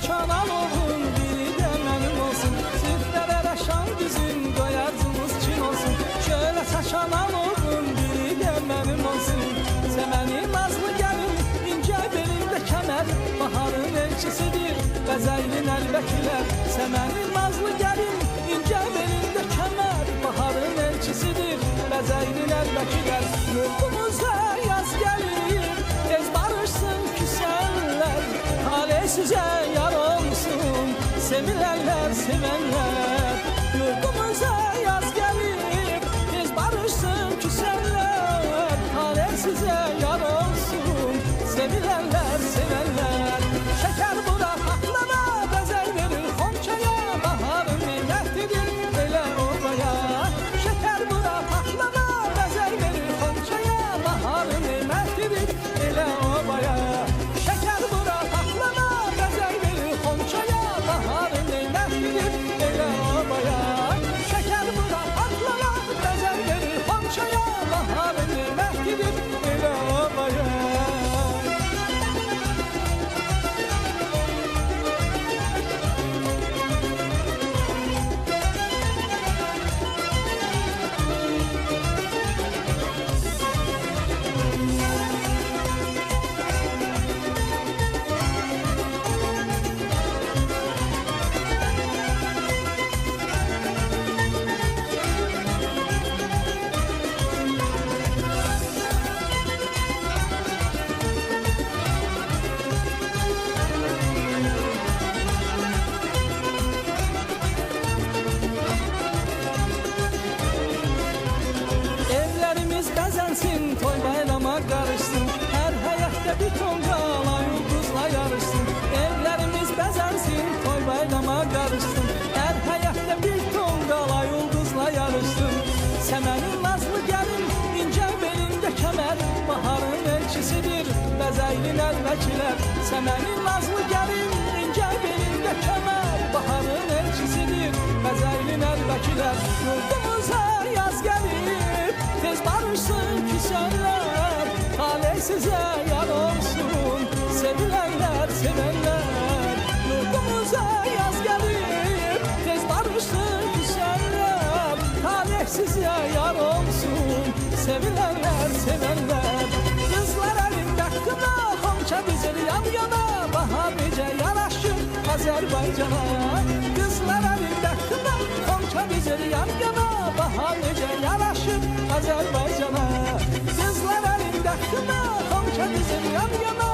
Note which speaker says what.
Speaker 1: saçan alovun biri de benim olsun. Süfrelere şan düzün doyacımız Çin olsun. Şöyle saçan alovun biri de benim olsun. Semeni nazlı gelin ince belinde kemer, baharın elçisidir Bəzəylin əlbəkiler. Semeni nazlı gelin ince belinde kemer, baharın elçisidir Bəzəylin əlbəkiler. Yurdumuza yaz gelir, tez barışsın küsenler, hale size yar olsun sevilenler sevenler. Yurdumuza yaz gelir, tez barışsın küsenler, hale size yar olsun sevilenler sevenler. Şeker bura patlama bezel verir Xonçaya, baharın neymetidir elə obaya. Şeker bura patlama bezel verir Xonçaya, baharın neymetidir elə obaya. Şeker bura patlama bezel verir Xonçaya, baharın neymetidir elə obaya. Şeker bura patlama bezel verir Xonçaya, baharın neymetidir elə obaya. Toy bayrama karışsın, her hayatta bir ton qala yıldızla yarışsın. Evlerimiz bezensin, toy bayrama karışsın, her hayatta bir ton qala yıldızla yarışsın. Semenin nazlı gelin ince belinde kemer, baharın elçisidir Bəzəylin əlbəkiler. Semenin nazlı gelin ince belinde kemer, baharın elçisidir Bəzəylin əlbəkiler. Yurdumuza yaz gelir, tez barışsın küsenler, hale size yar olsun sevilenler sevenler. Yurdumuza yaz gelir, tez barışsın küsenler, hale size yar olsun sevilenler sevenler. Kızlar elinde kına, Xonça dizili yan yana, bahar nece yaraşır Azerbaycan'a. Kızlar elinde kına, Xonça dizili yan yana, bahar nece yaraşır Azerbaycan'a. Kızlar elinde kına, Xonça dizili yan yana,